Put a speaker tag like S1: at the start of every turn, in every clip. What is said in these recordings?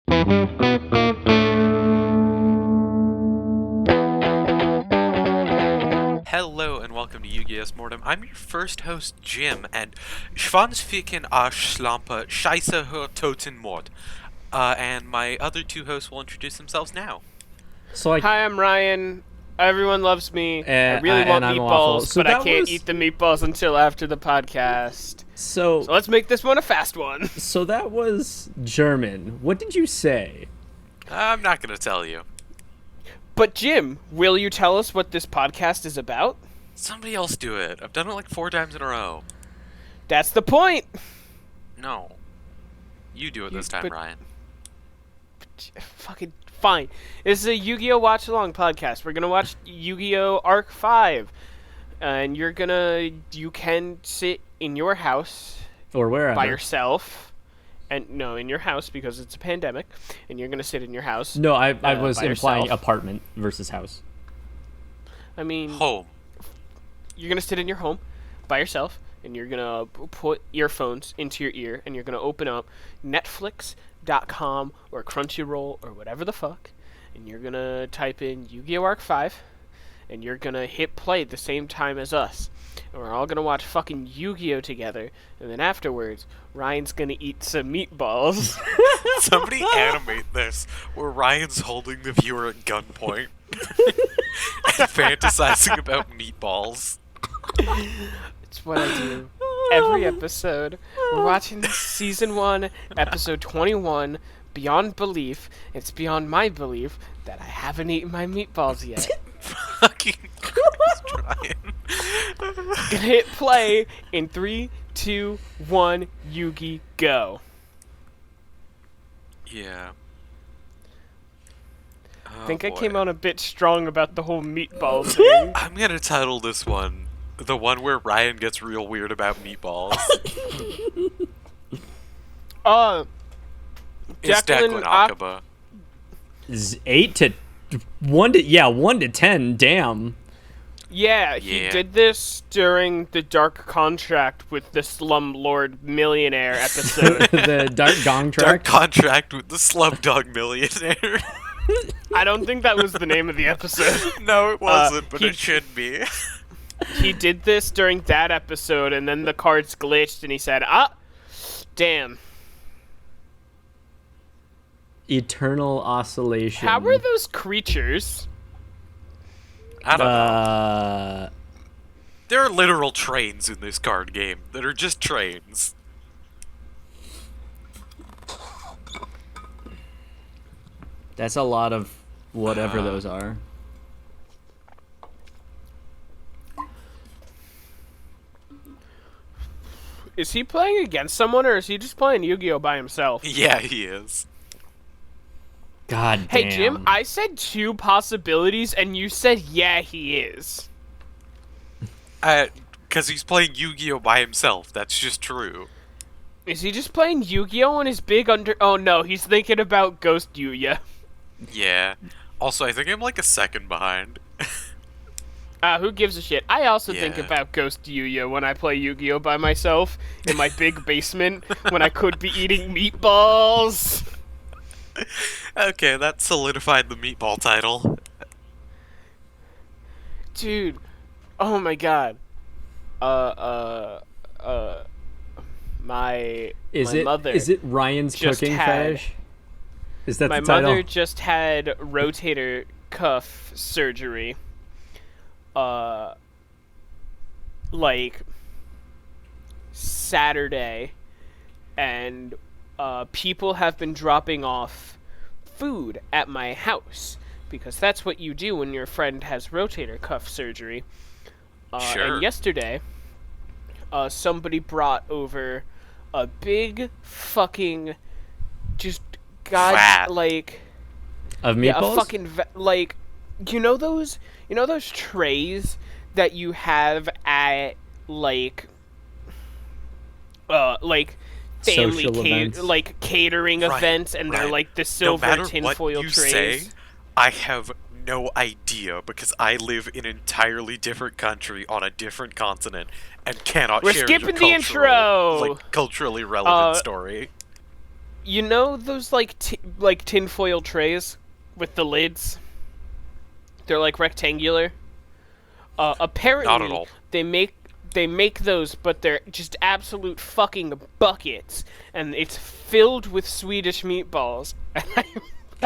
S1: Hello and welcome to Yu-Gi-Ohst Mortem. I'm your first host, Jim, and Schwanzficken Arschlampe Scheiße hör Toten Mord. And my other two hosts will introduce themselves now.
S2: Hi, I'm Ryan. Everyone loves me. I really want meatballs, but I can't eat the meatballs until after the podcast. So let's make this one a fast one.
S3: So that was German. What did you say?
S1: I'm not going to tell you.
S2: But Jim, will you tell us what this podcast is about?
S1: Somebody else do it. I've done it like 4 times in a row.
S2: That's the point.
S1: No. You do it this time, Ryan.
S2: Fucking fine. This is a Yu-Gi-Oh! Watch-along podcast. We're gonna watch Yu-Gi-Oh! Arc 5. And you can sit in your house.
S3: Or wherever.
S2: By yourself. And no, in your house because it's a pandemic. And you're gonna sit in your house.
S3: No, I was implying
S2: yourself.
S3: Apartment versus house.
S2: I mean...
S1: Home.
S2: You're gonna sit in your home by yourself. And you're gonna put earphones into your ear. And you're gonna open up Netflix.com or Crunchyroll or whatever the fuck. And you're gonna type in Yu-Gi-Oh! Arc 5. And you're gonna hit play at the same time as us. And we're all gonna watch fucking Yu-Gi-Oh! Together. And then afterwards, Ryan's gonna eat some meatballs.
S1: Somebody animate this where Ryan's holding the viewer at gunpoint and fantasizing about meatballs.
S2: It's what I do every episode. We're watching season 1, episode 21, Beyond Belief. It's beyond my belief that I haven't eaten my meatballs yet.
S1: Fucking Christ, Ryan.
S2: Gonna hit play in 3, 2, 1, Yugi, go.
S1: Yeah.
S2: I think I came out a bit strong about the whole meatball thing.
S1: I'm gonna title this one the one where Ryan gets real weird about meatballs. It's Declan Akaba.
S3: 1 to 10. Damn.
S2: Yeah, he did this during the Dark Contract with the Slumlord Millionaire episode.
S3: The Dark Gong
S1: Dark
S3: Track?
S1: Contract with the Slumdog Millionaire.
S2: I don't think that was the name of the episode.
S1: No, it wasn't, but it should be.
S2: He did this during that episode, and then the cards glitched, and he said, damn.
S3: Eternal Oscillation.
S2: How are those creatures?
S1: I don't know. There are literal trains in this card game that are just trains.
S3: That's a lot of whatever those are.
S2: Is he playing against someone, or is he just playing Yu-Gi-Oh! By himself?
S1: Yeah, he is.
S3: God damn.
S2: Hey, Jim, I said 2 possibilities, and you said, yeah, he is.
S1: Because he's playing Yu-Gi-Oh! By himself. That's just true.
S2: Is he just playing Yu-Gi-Oh! On his big under... Oh, no, he's thinking about Ghost Yuya.
S1: Yeah. Also, I think I'm like a second behind.
S2: Who gives a shit? I also think about Ghost Yuya when I play Yu-Gi-Oh! By myself in my big basement when I could be eating meatballs.
S1: Okay, that solidified the meatball title.
S2: Dude, oh my god. My mother.
S3: Is it Ryan's cooking fetish? Is that the title?
S2: My mother just had rotator cuff surgery. Like Saturday, and people have been dropping off food at my house because that's what you do when your friend has rotator cuff surgery.
S1: Sure.
S2: And yesterday, somebody brought over a big fucking
S1: Vat.
S2: like
S3: of meatballs.
S2: Yeah, a fucking like you know those trays that you have at like family catering events, and they're like the silver tinfoil trays.
S1: Say, I have no idea because I live in an entirely different country on a different continent and cannot
S2: We're
S1: share
S2: skipping
S1: your
S2: the intro.
S1: Culturally relevant story.
S2: You know those like tinfoil trays with the lids? They're like rectangular. Apparently,
S1: Not at all.
S2: they make those, but they're just absolute fucking buckets, and it's filled with Swedish meatballs. And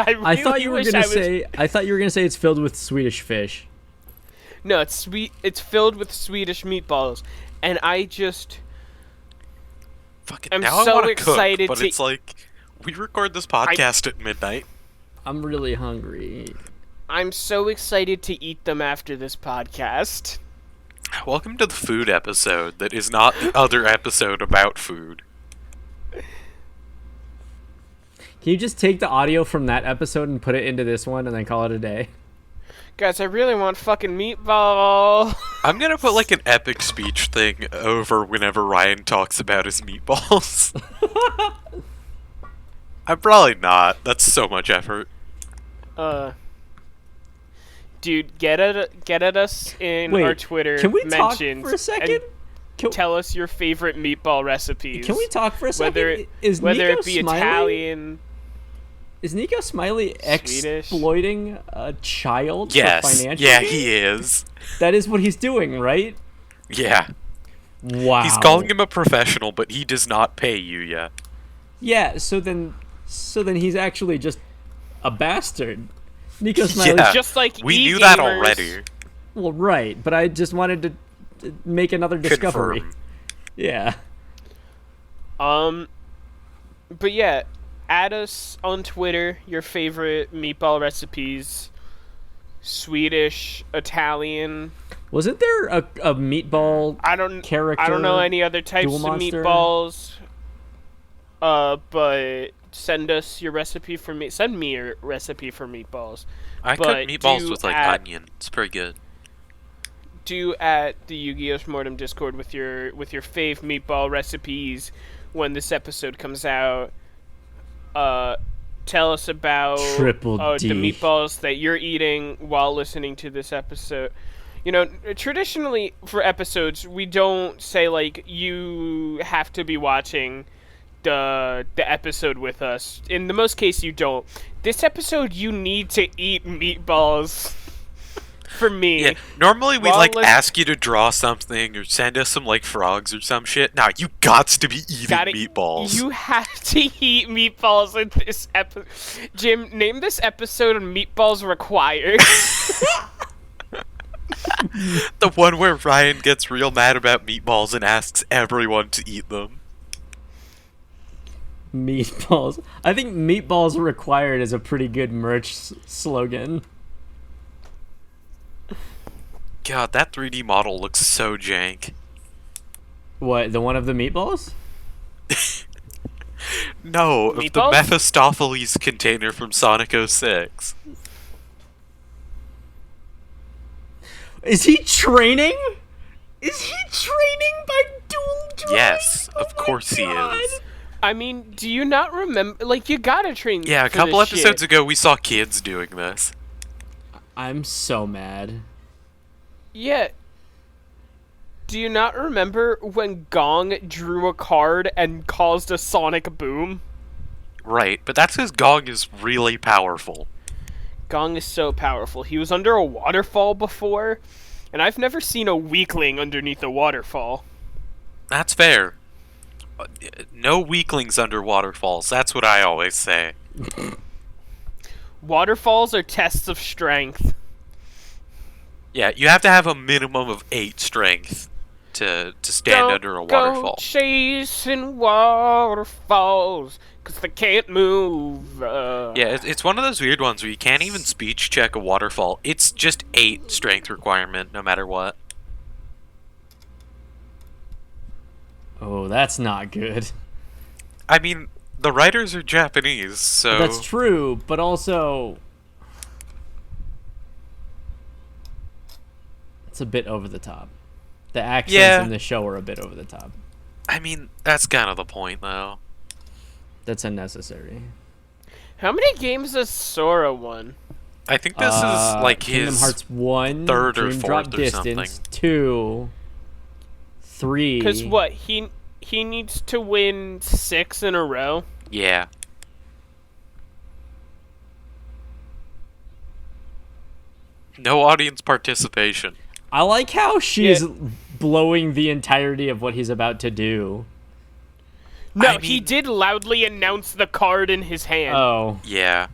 S2: I really
S3: I thought you were
S2: wish
S3: gonna
S2: I was...
S3: say. I thought you were gonna say it's filled with Swedish fish.
S2: No, it's sweet. It's filled with Swedish meatballs, and I just...
S1: Fucking
S2: I'm
S1: now I
S2: so
S1: want to
S2: excited
S1: cook, but
S2: to-
S1: it's like we record this podcast at midnight.
S3: I'm really hungry.
S2: I'm so excited to eat them after this podcast.
S1: Welcome to the food episode that is not the other episode about food.
S3: Can you just take the audio from that episode and put it into this one and then call it a day?
S2: Guys, I really want fucking meatball.
S1: I'm gonna put like an epic speech thing over whenever Ryan talks about his meatballs. I'm probably not. That's so much effort.
S2: Dude, get at us in
S3: Wait,
S2: our Twitter
S3: can we talk
S2: mentions
S3: for a second?
S2: and tell us your favorite meatball recipes.
S3: Can we talk for a second?
S2: Whether
S3: Nico
S2: it be
S3: Smiley,
S2: Italian,
S3: is Nico Smiley
S2: Swedish?
S3: exploiting a child for
S1: Yes.
S3: financial
S1: Yeah,
S3: gain?
S1: he is.
S3: That is what he's doing, right?
S1: Yeah.
S3: Wow.
S1: He's calling him a professional, but he does not pay you yet.
S3: Yeah, so then he's actually just a bastard. Nico Smiley.
S1: Yeah.
S2: just like
S1: We
S2: e-gamers.
S1: knew that already.
S3: Well, right, but I just wanted to make another discovery.
S1: Confirm.
S3: Yeah.
S2: But yeah, add us on Twitter your favorite meatball recipes. Swedish, Italian.
S3: Wasn't there a meatball
S2: I don't
S3: character?
S2: know any other types
S3: Duel
S2: of
S3: Monster?
S2: meatballs. But send us your recipe for meat. Send me your recipe for meatballs.
S1: I cook
S2: But
S1: meatballs
S2: do
S1: with like
S2: add-
S1: onion. It's pretty good.
S2: Do at the Yu-Gi-Ohst Mortem Discord with your fave meatball recipes when this episode comes out. Tell us about
S3: Triple
S2: the
S3: D.
S2: meatballs that you're eating while listening to this episode. You know, traditionally for episodes, we don't say like you have to be watching the episode with us. In the most case, you don't. This episode, you need to eat meatballs. For me.
S1: Yeah, normally we
S2: Well,
S1: like
S2: let's-
S1: ask you to draw something or send us some like frogs or some shit. Nah, you gots to be eating meatballs.
S2: You have to eat meatballs in this episode. Jim, name this episode Meatballs Required.
S1: The one where Ryan gets real mad about meatballs and asks everyone to eat them.
S3: Meatballs. I think meatballs required is a pretty good merch slogan.
S1: God, that 3D model looks so jank.
S3: What, the one of the meatballs?
S1: No, of the
S2: Meatballs?
S1: Mephistopheles container from Sonic 06.
S3: Is he training? Is he training by dual droids?
S1: Yes,
S3: Oh
S1: of
S3: my
S1: course he
S3: God.
S1: is.
S2: I mean, do you not remember? Like, you gotta train.
S1: Yeah, a
S2: for
S1: couple
S2: this
S1: episodes
S2: shit.
S1: ago we saw kids doing this.
S3: I'm so mad.
S2: Yeah. Do you not remember when Gong drew a card and caused a sonic boom?
S1: Right, but that's because Gong is really powerful.
S2: Gong is so powerful. He was under a waterfall before, and I've never seen a weakling underneath a waterfall.
S1: That's fair. No weaklings under waterfalls, that's what I always say.
S2: Waterfalls are tests of strength.
S1: Yeah, you have to have a minimum of 8 strength to stand under a waterfall.
S2: Go chasing waterfalls, 'cause they can't move.
S1: Yeah, it's one of those weird ones where you can't even speech check a waterfall. It's just 8 strength requirement, no matter what.
S3: Oh, that's not good.
S1: I mean, the writers are Japanese, so...
S3: That's true, but also... It's a bit over the top. The accents
S1: Yeah.
S3: in the show are a bit over the top.
S1: I mean, that's kind of the point, though.
S3: That's unnecessary.
S2: How many games has Sora won?
S1: I think this is, like,
S3: Kingdom
S1: his...
S3: Hearts 1,
S1: third or
S3: Dream Drop
S1: fourth or
S3: Distance,
S1: something.
S3: 2, 3...
S2: Because what, he needs to win 6 in a row?
S1: Yeah. No audience participation.
S3: I like how she's blowing the entirety of what he's about to do.
S2: No,
S1: I
S2: he
S1: mean-
S2: did loudly announce the card in his hand.
S3: Oh.
S1: Yeah.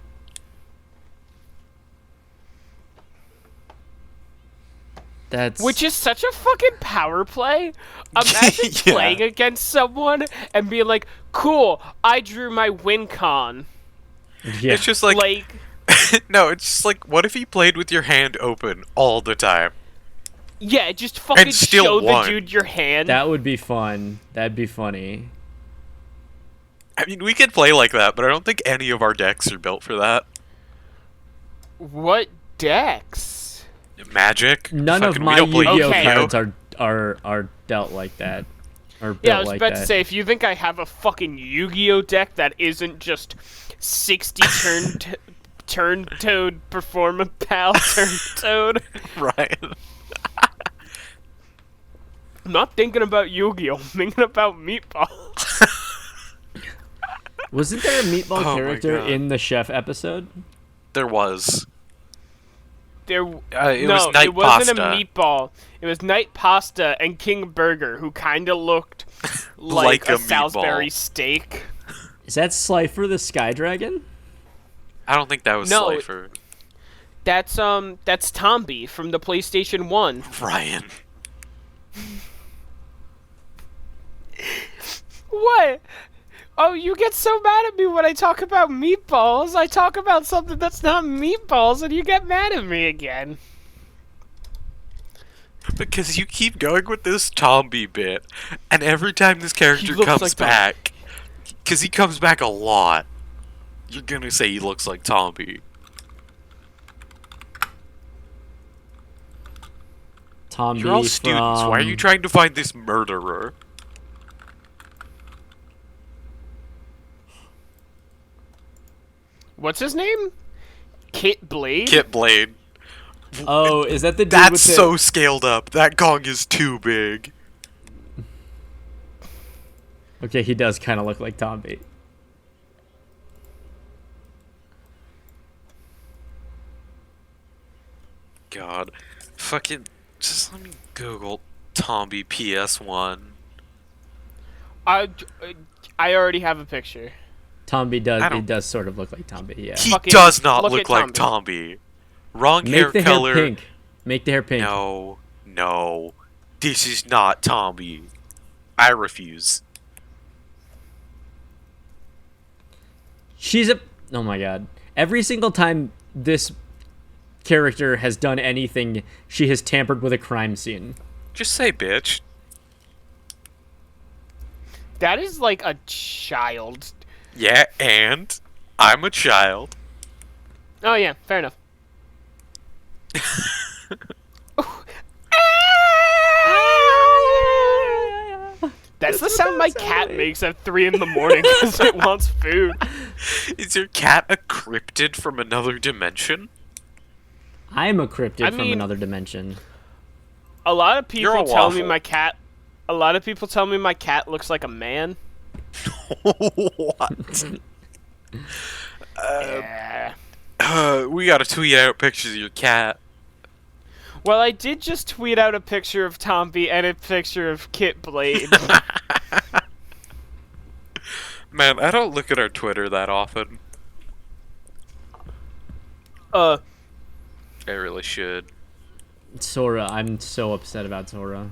S3: That's...
S2: Which is such a fucking power play. Imagine
S1: Yeah.
S2: playing against someone and being like, cool, I drew my win con.
S3: Yeah.
S1: It's just like no, it's just like, what if he played with your hand open all the time?
S2: Yeah, just fucking
S1: still
S2: show
S1: won.
S2: the dude your hand.
S3: That would be fun. That'd be funny.
S1: I mean, we could play like that, but I don't think any of our decks are built for that.
S2: What decks?
S1: Magic?
S3: None
S1: Fucking,
S3: of
S1: we
S3: my
S1: don't play
S3: Yu-Gi-Oh
S2: Okay.
S3: cards are dealt like that. Or built
S2: Yeah, I was
S3: like
S2: about
S3: that.
S2: to say, if you think I have a fucking Yu-Gi-Oh deck that isn't just 60 turn toad perform a pal turn toad,
S1: Right.
S2: I'm not thinking about Yu-Gi-Oh, I'm thinking about Meatball.
S3: Wasn't there a meatball
S1: Oh my
S3: character
S1: God.
S3: in the chef episode?
S1: There was.
S2: There,
S1: It
S2: no,
S1: was Night
S2: it wasn't
S1: Pasta.
S2: a meatball. It was Night Pasta and King Burger, who kind of looked like,
S1: Like
S2: a
S1: a
S2: Salisbury
S1: meatball.
S2: steak.
S3: Is that Slifer the Sky Dragon?
S1: I don't think that was
S2: No.
S1: Slifer.
S2: That's Tombi from the PlayStation 1.
S1: Ryan.
S2: What? Oh, you get so mad at me when I talk about meatballs. I talk about something that's not meatballs, and you get mad at me again.
S1: Because you keep going with this Tombi bit, and every time this character
S2: looks
S1: comes
S2: like Tom-
S1: back, because he comes back a lot, you're gonna say he looks like Tombi.
S3: Tombi
S1: You're all students. Why are you trying to find this murderer?
S2: What's his name? Kit Blade?
S1: Kit Blade.
S3: Oh, is that the dude
S1: That's
S3: with the...
S1: so scaled up. That gong is too big.
S3: Okay, he does kind of look like Tombi.
S1: God. Fucking. Just let me Google Tombi PS1.
S2: I already have a picture.
S3: Tombi does.
S1: I
S3: He
S1: don't-
S3: does sort of look like Tombi. Yeah.
S1: He
S2: Fucking
S1: does not
S2: look
S1: look
S2: at
S1: like Tombi. Wrong
S3: Make
S1: hair
S3: the
S1: color.
S3: hair pink. Make the hair pink.
S1: No. No. This is not Tombi. I refuse.
S3: She's a... Oh my god. Every single time this character has done anything, she has tampered with a crime scene.
S1: Just say bitch.
S2: That is like a child.
S1: Yeah, and I'm a child.
S2: Oh yeah, fair enough. That's the sound my cat makes at 3 in the morning because it wants food.
S1: Is your cat a cryptid from another dimension?
S3: I'm a cryptid
S2: I
S3: from
S2: mean-
S3: another dimension.
S2: A lot of
S1: You're
S2: people
S1: a
S2: tell me
S1: waffle.
S2: my cat. A lot of people tell me my cat looks like a man.
S1: What?
S2: Yeah.
S1: We gotta tweet out pictures of your cat.
S2: Well, I did just tweet out a picture of Tombi and a picture of Kit Blade.
S1: Man, I don't look at our Twitter that often.
S2: uh,
S1: I really should.
S3: Sora, I'm so upset about Sora.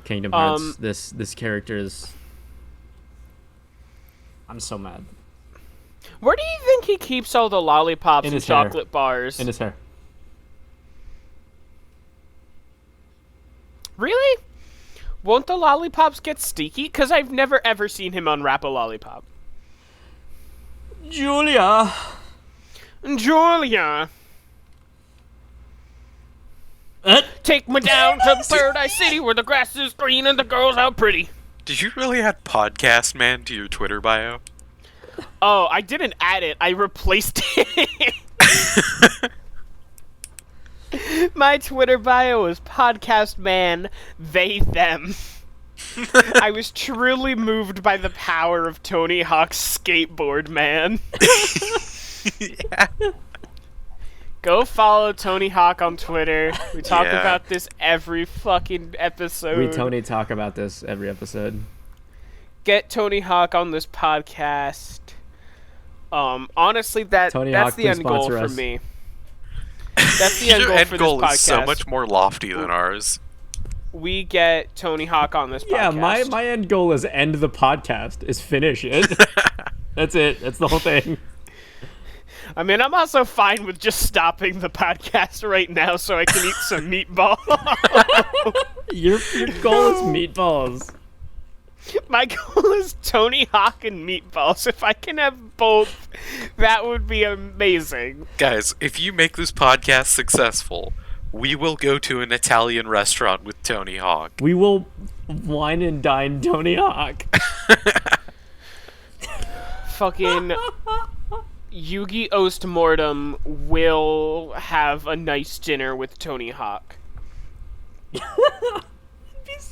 S3: Kingdom Hearts. This character is... I'm so mad.
S2: where do you think he keeps all the lollipops
S3: In
S2: and
S3: his hair.
S2: chocolate bars?
S3: In his hair.
S2: Really? Won't the lollipops get sticky? Because I've never ever seen him unwrap a lollipop.
S3: Julia!
S2: Julia, take me down to Paradise City where the grass is green and the girls are pretty.
S1: Did you really add podcast man to your Twitter bio?
S2: Oh, I didn't add it. I replaced it. My Twitter bio is podcast man, they, them. I was truly moved by the power of Tony Hawk's skateboard man.
S1: Yeah.
S2: Go follow Tony Hawk on Twitter. We talk
S1: Yeah.
S2: about this every fucking episode.
S3: We Tony talk about this every episode.
S2: Get Tony Hawk on this podcast. Honestly,
S3: Tony
S2: that's
S3: Hawk,
S2: the
S3: please
S2: end goal
S3: sponsor
S2: for
S3: us.
S2: me. That's the end
S1: Your
S2: goal
S1: end
S2: for
S1: goal
S2: this
S1: is so
S2: podcast.
S1: much more lofty than ours.
S2: We get Tony Hawk on this
S3: Yeah,
S2: podcast.
S3: my end goal is end the podcast, is finish it. That's it. That's the whole thing.
S2: I mean, I'm also fine with just stopping the podcast right now so I can eat some meatball.
S3: Your goal is meatballs.
S2: My goal is Tony Hawk and meatballs. If I can have both, that would be amazing.
S1: Guys, if you make this podcast successful, we will go to an Italian restaurant with Tony Hawk.
S3: We will wine and dine Tony Hawk.
S2: Fucking Yu-Gi-Ohst Mortem will have a nice dinner with Tony Hawk.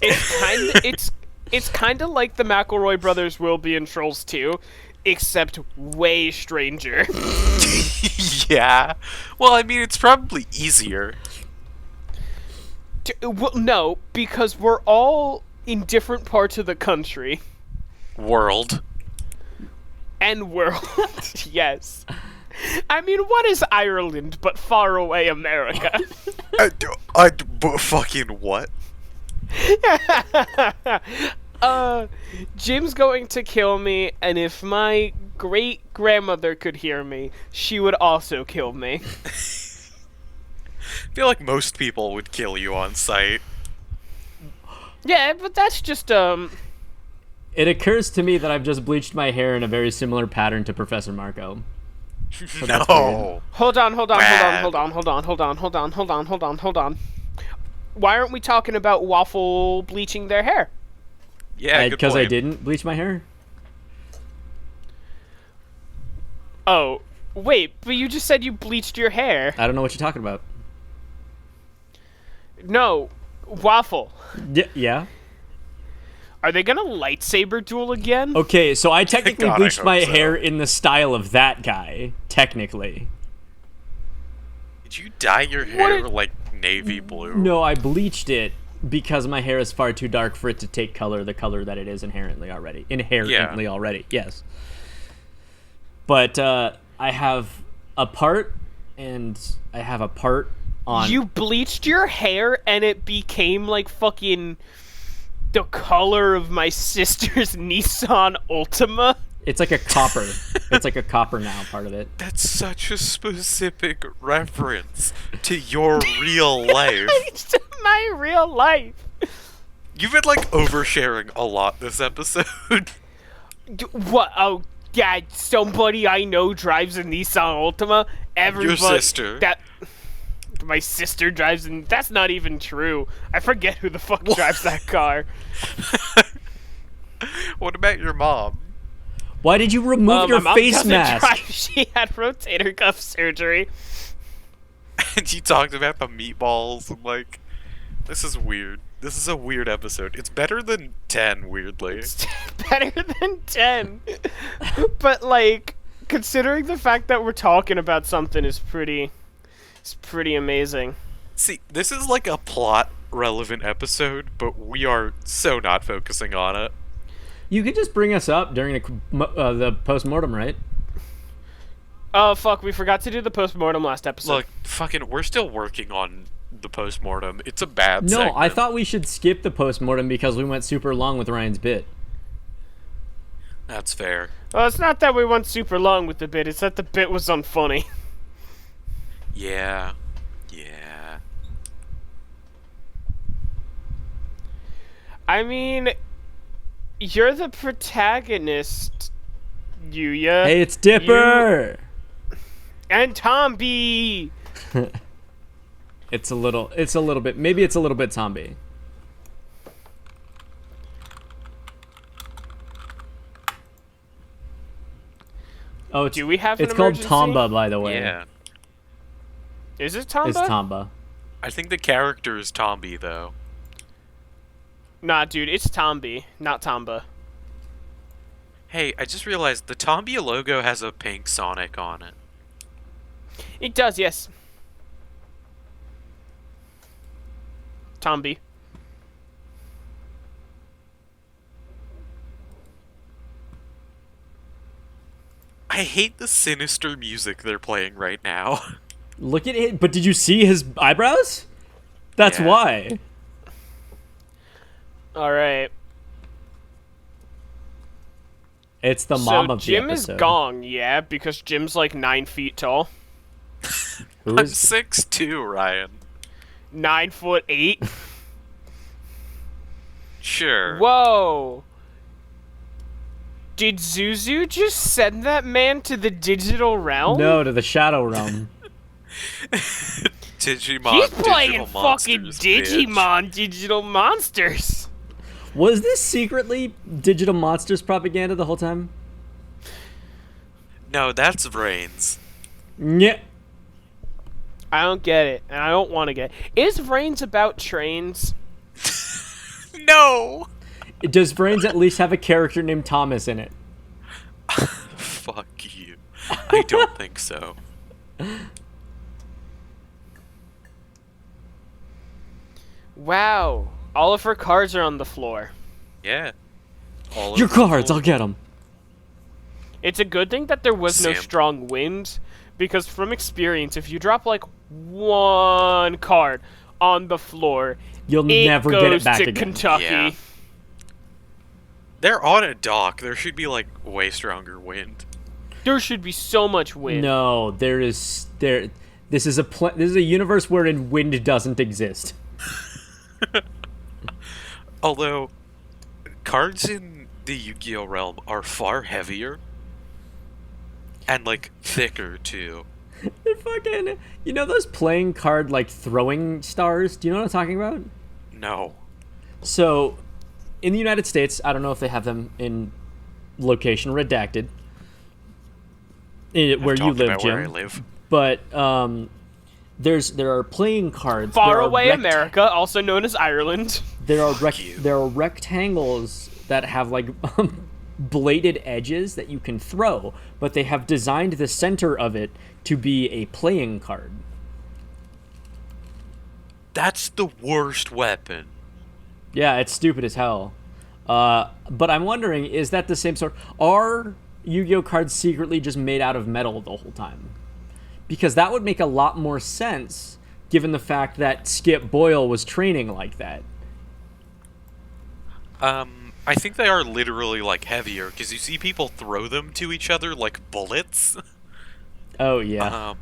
S2: It's kind of like the McElroy brothers will be in Trolls 2, except way stranger.
S1: Yeah. Well, I mean, it's probably easier.
S2: Well, no, because we're all in different parts of the country
S1: World.
S2: and world. Yes. I mean, what is Ireland but far away America?
S1: Fucking what?
S2: Jim's going to kill me, and if my great-grandmother could hear me, she would also kill me.
S1: I feel like most people would kill you on sight.
S2: Yeah, but that's just,
S3: It occurs to me that I've just bleached my hair in a very similar pattern to Professor Marco. So that's
S1: No.
S2: Hold on.
S1: Bad.
S2: Why aren't we talking about Waffle bleaching their hair?
S1: Yeah, good
S3: Because I
S1: point.
S3: didn't bleach my hair?
S2: Oh, wait, but you just said you bleached your hair.
S3: I don't know what you're talking about.
S2: No, Waffle.
S3: Yeah?
S2: Are they gonna lightsaber duel again?
S3: Okay, so I technically
S1: God, I
S3: bleached
S1: hope
S3: my
S1: so.
S3: hair in the style of that guy, technically.
S1: Did you dye your hair
S2: What?
S1: like navy blue?
S3: No, I bleached it because my hair is far too dark for it to take the color that it is inherently already. Yes. But I have a part, and I have a part on...
S2: You bleached your hair and it became like fucking the color of my sister's Nissan Altima?
S3: It's like a copper. It's like a copper now, part of it.
S1: That's such a specific reference to your real life.
S2: It's my real life.
S1: You've been like oversharing a lot this episode.
S2: What? Oh, God, somebody I know drives a Nissan Altima. Everybody,
S1: sister.
S2: My sister drives in... That's not even true. I forget who the fuck drives that car.
S1: What about your mom?
S3: Why did you remove your
S2: my mom
S3: face
S2: doesn't
S3: mask?
S2: drive. She had rotator cuff surgery.
S1: And you talked about the meatballs and like, this is weird. This is a weird episode. It's better than 10, weirdly.
S2: It's better than 10. But, like, considering the fact that we're talking about something is pretty amazing.
S1: See, this is like a plot relevant episode, but we are so not focusing on it.
S3: You could just bring us up during the post-mortem, right?
S2: Oh, fuck, we forgot to do the post-mortem last episode.
S1: Look, fucking, we're still working on the post-mortem. It's a bad
S3: No,
S1: segment.
S3: I thought we should skip the post-mortem because we went super long with Ryan's bit.
S1: That's fair.
S2: Well, it's not that we went super long with the bit, it's that the bit was unfunny.
S1: Yeah.
S2: I mean, you're the protagonist, Yuya.
S3: Hey, it's Dipper!
S2: And Tomby!
S3: It's a little bit, maybe it's a little bit zombie. Oh,
S2: Do we have an
S3: it's called
S2: emergency?
S3: Tamba, by the way.
S1: Yeah.
S2: Is it Tomba?
S3: It's Tamba.
S1: I think the character is Tomby, though.
S2: Nah, dude, it's Tomby, not Tamba.
S1: Hey, I just realized the Tomby logo has a pink Sonic on it.
S2: It does, yes. Tombi.
S1: I hate the sinister music they're playing right now.
S3: Look at it. But did you see his eyebrows? That's
S1: Yeah.
S3: why.
S2: All right.
S3: It's the mom
S2: So
S3: of the
S2: Jim is
S3: episode.
S2: Gong, yeah, because Jim's like 9 feet tall.
S3: Who
S1: I'm
S3: is
S1: 6'2", Ryan.
S2: 9'8".
S1: Sure.
S2: Whoa! Did Zuzu just send that man to the digital realm?
S3: No, to the Shadow Realm.
S1: Digimon.
S2: He's playing
S1: Digital
S2: fucking
S1: Monsters, bitch.
S2: Digimon Digital Monsters.
S3: Was this secretly Digital Monsters propaganda the whole time?
S1: No, that's Brains.
S3: Yeah.
S2: I don't get it, and I don't want to get it. Is Brains about trains?
S1: No!
S3: Does Brains at least have a character named Thomas in it?
S1: Fuck you. I don't think so.
S2: Wow. All of her cards are on the floor.
S1: Yeah. All of
S3: Your
S1: the
S3: cards,
S1: full-
S3: I'll get them.
S2: It's a good thing that there was no
S1: Sam.
S2: strong wind, because from experience, if you drop like one card on the floor,
S3: You'll
S2: it
S3: never
S2: goes
S3: get it back
S2: to
S3: again.
S2: Kentucky.
S1: Yeah. They're on a dock. There should be, like, way stronger wind.
S2: There should be so much wind.
S3: No, this is a universe wherein wind doesn't exist.
S1: Although, cards in the Yu-Gi-Oh realm are far heavier. And, like, thicker, too.
S3: They're fucking, you know those playing card like throwing stars? Do you know what I'm talking about?
S1: No.
S3: So, in the United States, I don't know if they have them in location redacted, where you
S1: Talked
S3: live,
S1: about
S3: Jim.
S1: where I live.
S3: But there are playing cards.
S2: Far
S3: There are
S2: away America, also known as Ireland.
S3: There are
S1: you.
S3: there are rectangles that have like bladed edges that you can throw, but they have designed the center of it to be a playing card.
S1: That's the worst weapon.
S3: Yeah, it's stupid as hell. But I'm wondering, is that the same sort? Are Yu-Gi-Oh cards secretly just made out of metal the whole time? Because that would make a lot more sense, given the fact that Skip Boyle was training like that.
S1: I think they are literally, like, heavier, because you see people throw them to each other like bullets.
S3: Oh yeah.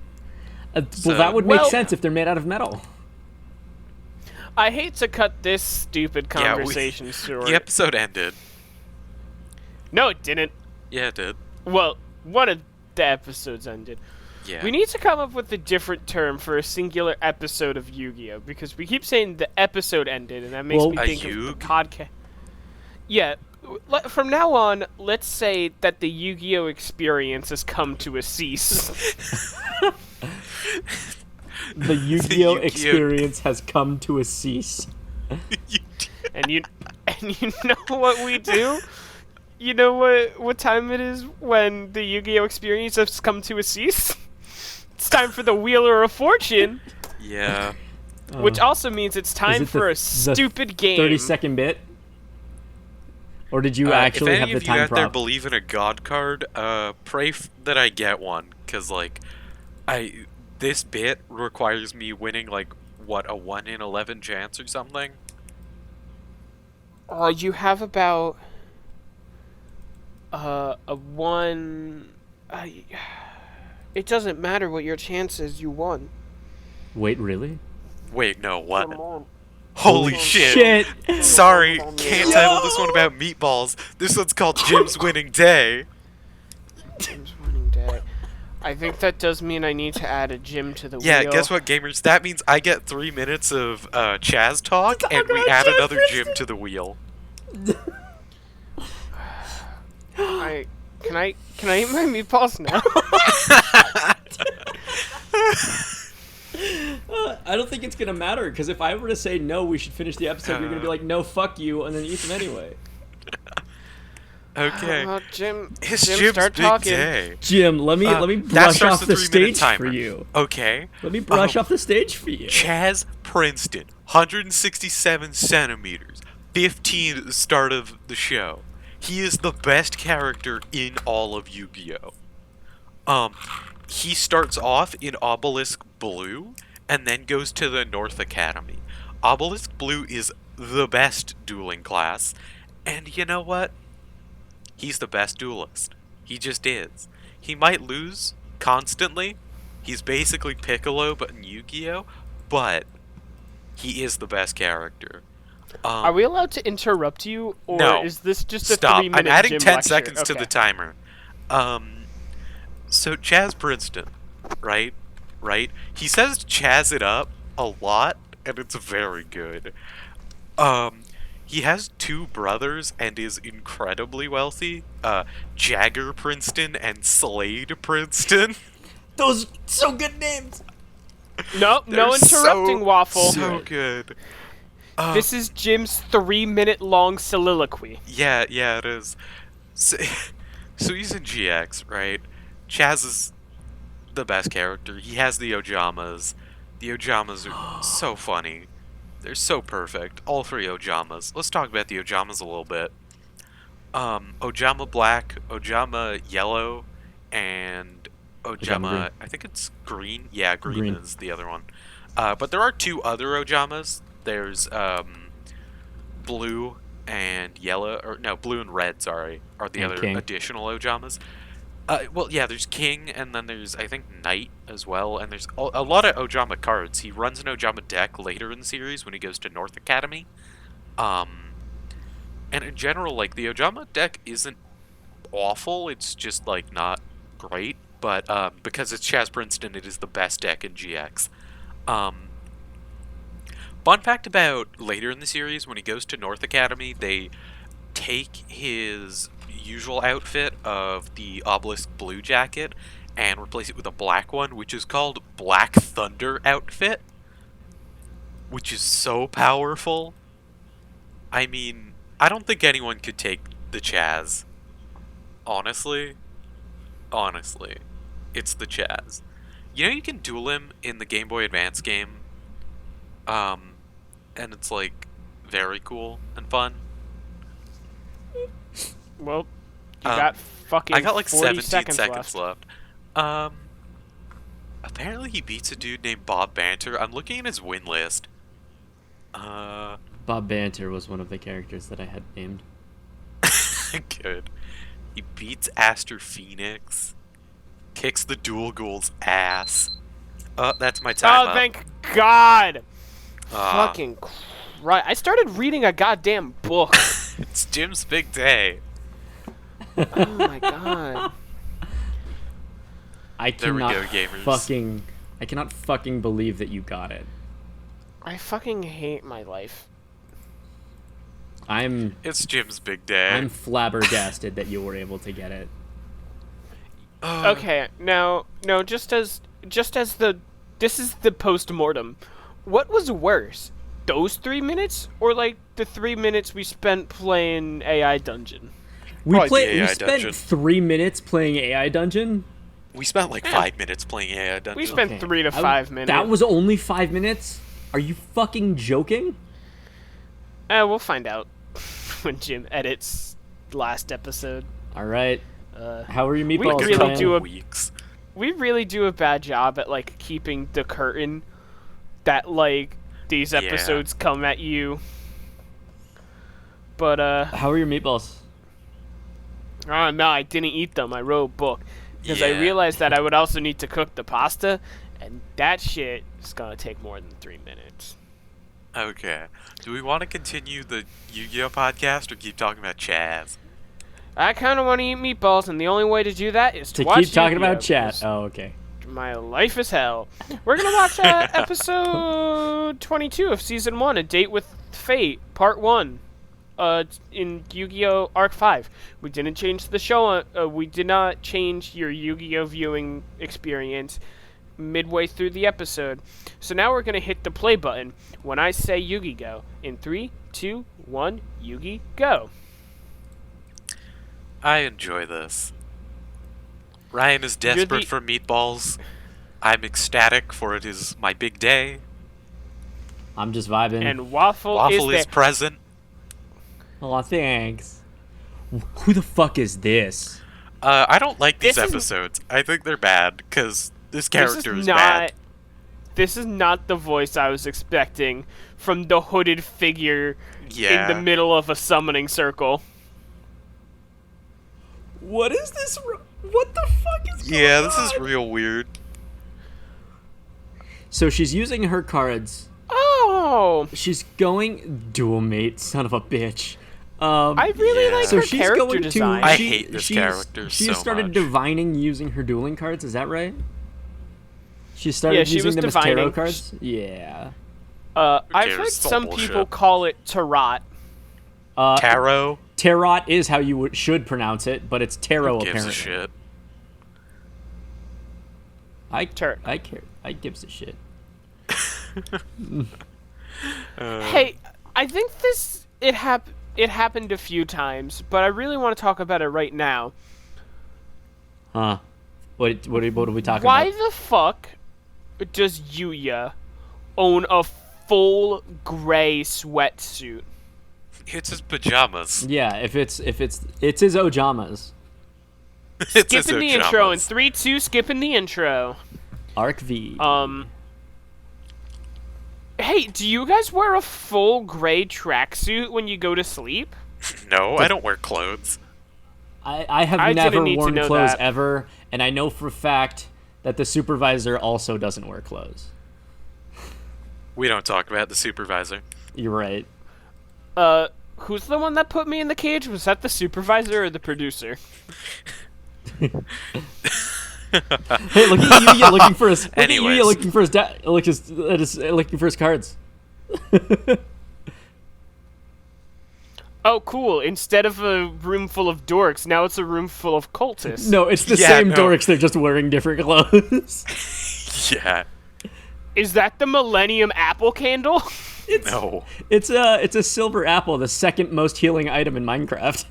S3: Well,
S1: so-
S3: that would make
S2: Well-
S3: sense if they're made out of metal.
S2: I hate to cut this stupid
S1: Yeah,
S2: conversation short.
S1: The episode ended.
S2: No, it didn't.
S1: Yeah, it did.
S2: Well, one of the episodes ended.
S1: Yeah.
S2: We need to come up with a different term for a singular episode of Yu-Gi-Oh! Because we keep saying the episode ended, and that makes
S3: Well,
S2: me
S1: A
S2: think of the
S1: Yug?
S2: podcast. Yeah, from now on, let's say that the Yu-Gi-Oh! Experience has come to a cease.
S3: The Yu-Gi-Oh
S1: Yu-Gi-Oh!
S3: experience has come to a cease.
S2: and you know what we do? You know what time it is when the Yu-Gi-Oh! Experience has come to a cease? It's time for the Wheeler of Fortune,
S1: Yeah.
S2: which also means it's
S3: Is
S2: time
S3: it
S2: for a
S3: the
S2: stupid game.
S3: 30-second bit? Or did you actually
S1: if
S3: have
S1: any
S3: the
S1: of you
S3: time
S1: out there
S3: prop?
S1: believe in a god card, pray that I get one, because, like, this bit requires me winning, like, what, a 1 in 11 chance or something?
S2: You have about a one. It doesn't matter what your chance is. You won.
S3: Wait, really?
S1: Wait, no, what?
S2: Come on.
S1: Holy shit!
S3: Shit!
S1: Sorry, can't title this one about meatballs. This one's called Jim's Winning Day.
S2: Jim's winning day. I think that does mean I need to add a Jim to the
S1: Yeah,
S2: wheel.
S1: guess what, gamers? That means I get 3 minutes of Chaz talk, and we
S3: about
S1: add
S3: Chaz
S1: another
S3: Princeton.
S1: Jim to the wheel.
S2: Can I eat my meatballs now?
S3: I don't think it's gonna matter, because if I were to say no, we should finish the episode, you're gonna be like, no, fuck you, and then eat them anyway.
S1: Okay.
S2: Jim,
S1: It's
S2: Jim,
S1: Jim's
S2: start
S1: big
S2: talking.
S1: day.
S3: Jim, let me
S1: That
S3: brush
S1: starts
S3: off
S1: the
S3: the
S1: 3-minute
S3: stage
S1: timer.
S3: for you.
S1: Okay.
S3: Let me brush off the stage for you.
S1: Chaz Princeton, 167 centimeters, 15 at the start of the show. He is the best character in all of Yu-Gi-Oh! He starts off in Obelisk Blue, and then goes to the North Academy. Obelisk Blue is the best dueling class, and you know what? He's the best duelist. He just is. He might lose constantly. He's basically Piccolo, but in Yu-Gi-Oh! But he is the best character.
S2: Are we allowed to interrupt you, or
S1: No.
S2: is this just a
S1: Stop.
S2: 3-minute
S1: I'm adding
S2: gym
S1: 10
S2: lecture?
S1: seconds to
S2: Okay.
S1: the timer. So Chaz Princeton, right? He says Chaz it up a lot, and it's very good. He has 2 brothers and is incredibly wealthy. Jagger Princeton and Slade Princeton.
S3: Those so good names.
S2: No interrupting, Waffle.
S1: So good.
S2: This is Jim's 3-minute long soliloquy.
S1: Yeah, it is. So he's in GX, right? Chaz is the best character. He has the Ojamas. The Ojamas are so funny. They're so perfect. All 3 Ojamas. Let's talk about the Ojamas a little bit. Ojama Black, Ojama Yellow, and
S3: Ojama green.
S1: I think it's green. Yeah, green is the other one. But there are 2 other Ojamas. There's blue and yellow, or no, blue and red, sorry, are the other
S3: King.
S1: additional Ojamas. Well, yeah, there's King, and then there's, I think, Knight as well, and there's a lot of Ojama cards. He runs an Ojama deck later in the series when he goes to North Academy. And in general, like, the Ojama deck isn't awful, it's just, like, not great, but because it's Chaz Princeton, it is the best deck in GX. Fun fact about later in the series, when he goes to North Academy, they take his usual outfit of the Obelisk Blue jacket and replace it with a black one, which is called Black Thunder outfit, which is so powerful. I mean, I don't think anyone could take the Chaz. Honestly, it's the Chaz. You know, you can duel him in the Game Boy Advance game, and it's like very cool and fun.
S2: Well, you got fucking
S1: I got like
S2: 40
S1: 17
S2: seconds
S1: left. Apparently he beats a dude named Bob Banter. I'm looking at his win list.
S3: Bob Banter was one of the characters that I had named.
S1: Good. He beats Aster Phoenix. Kicks the Dual Ghoul's ass. That's my time
S2: Oh,
S1: up.
S2: thank God!
S1: Ah.
S2: Fucking Christ. I started reading a goddamn book.
S1: It's Jim's big day.
S2: Oh my God.
S3: I
S1: There we
S3: cannot
S1: go, gamers.
S3: I cannot fucking believe that you got it.
S2: I fucking hate my life.
S3: I'm
S1: It's Jim's big day.
S3: I'm flabbergasted that you were able to get it.
S2: Okay, now, no, just as this is the post-mortem. What was worse? Those 3 minutes? Or, like, the 3 minutes we spent playing AI Dungeon?
S3: We
S1: Probably the AI
S3: spent
S1: dungeon.
S3: 3 minutes playing AI Dungeon.
S1: We spent like 5 minutes playing AI Dungeon.
S2: We spent 3 to 5 minutes.
S3: That was only 5 minutes? Are you fucking joking?
S2: We'll find out when Jim edits last episode.
S3: All right. How are your meatballs?
S2: really
S3: Ryan?
S2: do a-
S1: weeks.
S2: We really do a bad job at, like, keeping the curtain that, like, these
S1: Yeah.
S2: episodes come at you. But,
S3: How are your meatballs?
S2: oh no, I didn't eat them. I wrote a book. Because I
S1: Yeah.
S2: realized that I would also need to cook the pasta, and that shit is gonna take more than 3 minutes.
S1: Okay. Do we want to continue the Yu-Gi-Oh podcast or keep talking about Chaz?
S2: I kind of want to eat meatballs, and the only way to do that is to
S3: To
S2: watch
S3: keep talking
S2: Yu-Gi-Oh,
S3: about chat.
S2: because
S3: Oh, okay.
S2: My life is hell. We're gonna watch episode 22 of season 1, A Date with Fate, part 1. In Yu-Gi-Oh! Arc 5. We didn't change the show. We did not change your Yu-Gi-Oh! Viewing experience midway through the episode. So now we're gonna hit the play button when I say Yugi go. In 3, 2, 1, Yugi go.
S1: I enjoy this. Ryan is desperate
S2: the-
S1: for meatballs. I'm ecstatic, for it is my big day.
S3: I'm just vibing.
S2: And Waffle,
S1: Waffle
S2: is
S1: is
S2: there.
S1: present.
S3: Oh, thanks. Who the fuck is this?
S1: I don't like these
S2: This is-
S1: episodes. I think they're bad because this
S2: This
S1: character
S2: is
S1: is
S2: not.
S1: bad.
S2: This is not the voice I was expecting from the hooded figure
S1: Yeah.
S2: in the middle of a summoning circle.
S3: What is this? What the fuck is going
S1: Yeah, this is
S3: on?
S1: real weird.
S3: So she's using her cards.
S2: Oh,
S3: She's going dual mate, son of a bitch.
S2: I really
S1: Yeah.
S2: like
S3: So
S2: her
S3: she's
S2: character
S3: going
S2: design.
S3: to.
S1: I hate this character
S3: She
S1: so
S3: started
S1: much.
S3: divining using her dueling cards. Is that right? She started
S2: Yeah, she
S3: using
S2: was
S3: them as tarot
S2: divining.
S3: cards. Yeah.
S2: I've
S1: cares?
S2: heard
S1: It's all
S2: some
S1: bullshit.
S2: people call it tarot.
S1: Tarot.
S3: Tarot is how you should pronounce it, but it's tarot
S1: Gives
S3: apparently.
S1: a shit.
S3: I
S2: Tur-
S3: I care. I gives a shit.
S2: Hey, I think it happened a few times, but I really want to talk about it right now.
S3: Huh? What are we talking
S2: Why
S3: about?
S2: the fuck does Yuya own a full gray sweatsuit?
S1: It's his pajamas.
S3: Yeah, if it's his ojamas.
S1: It's his
S2: Skipping the intro in
S1: pajamas.
S2: 3, 2, skipping the intro.
S3: Arc V.
S2: Hey, do you guys wear a full gray tracksuit when you go to sleep?
S1: No, I don't wear clothes.
S3: I have
S2: I
S3: never
S2: didn't need to
S3: worn
S2: know
S3: clothes
S2: that.
S3: ever, and I know for a fact that the supervisor also doesn't wear clothes.
S1: We don't talk about the supervisor.
S3: You're right.
S2: Who's the one that put me in the cage? Was that the supervisor or the producer?
S3: Hey, look at Yuya looking for his. Look at
S1: Anyways.
S3: Yuya looking for his. Looking for his cards.
S2: Oh, cool. Instead of a room full of dorks, now it's a room full of cultists.
S3: No, it's the
S1: Yeah,
S3: same
S1: no.
S3: dorks. They're just wearing different clothes.
S1: Yeah.
S2: Is that the Millennium Apple candle?
S1: No.
S3: It's a silver apple, the second most healing item in Minecraft.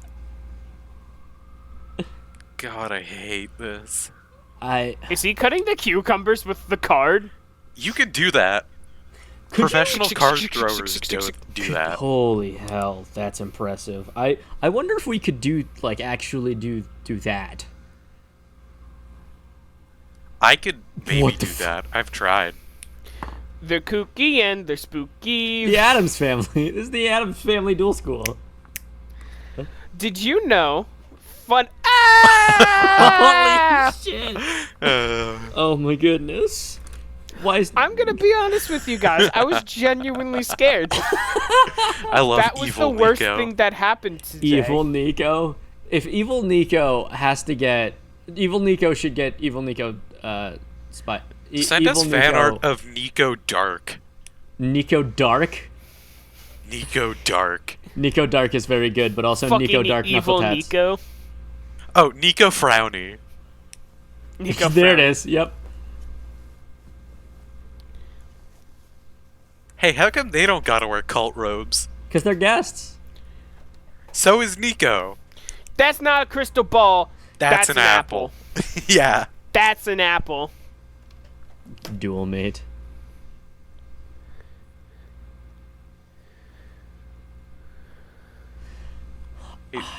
S1: God, I hate this.
S2: Is he cutting the cucumbers with the card?
S1: You can do that. Professional card throwers don't do that.
S3: Holy hell, that's impressive. I wonder if we could actually do that.
S1: I could maybe
S3: What the
S1: do that. I've tried.
S2: They're kooky and they're spooky.
S3: The Addams Family. This is the Addams Family Duel School.
S2: Did you know? Fun. Ah!
S3: Holy shit!
S1: Uh,
S3: Oh my goodness. Why is
S2: I'm gonna be honest with you guys. I was genuinely scared.
S1: I love
S2: That was
S1: evil
S2: the worst
S1: Nico.
S2: thing that happened today.
S3: Evil Nico? If Evil Nico has to get... Evil Nico should get Evil Nico spy.
S1: Send us
S3: Evil
S1: fan
S3: Nico,
S1: art of Nico Dark.
S3: Nico Dark?
S1: Nico Dark.
S3: Nico Dark is very good, but also
S2: Fucking
S3: Nico Dark
S2: evil
S3: Knuckle Tats.
S2: Nico.
S1: Oh, Nico Frowny.
S2: Nico
S3: There it
S2: Frown.
S3: is, yep.
S1: Hey, how come they don't gotta wear cult robes?
S3: Because they're guests.
S1: So is Nico.
S2: That's not a crystal ball.
S1: That's an apple. Yeah.
S2: That's an apple.
S3: Dual mate.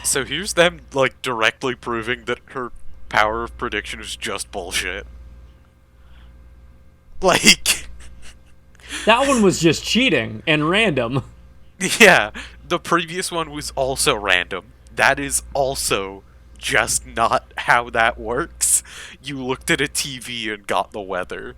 S1: So here's them, like, directly proving that her power of prediction is just bullshit. Like,
S3: That one was just cheating and random.
S1: yeah, the previous one was also random. That is also just not how that works. You looked at a TV and got the weather.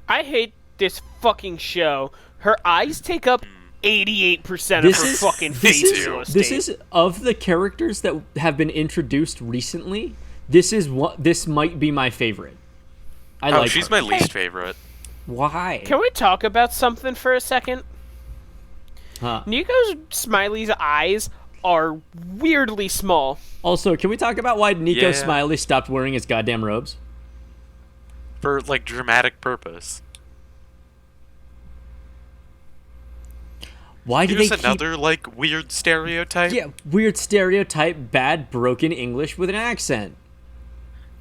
S2: I hate this fucking show. Her eyes take up 88% of
S3: This
S2: her
S3: is
S2: fucking
S3: this
S2: face
S3: is
S2: real
S3: this
S2: estate.
S3: is of the characters that have been introduced recently. This is what this might be my favorite. I
S1: Oh,
S3: like
S1: she's
S3: her.
S1: my least favorite.
S3: Why?
S2: Can we talk about something for a second?
S3: Huh.
S2: Nico's Smiley's eyes are weirdly small.
S3: Also, can we talk about why Nico
S1: Yeah.
S3: Smiley stopped wearing his goddamn robes?
S1: For, like, dramatic purpose.
S3: Why do
S1: Here's
S3: they keep
S1: another, like, weird stereotype.
S3: weird stereotype, bad broken English with an accent?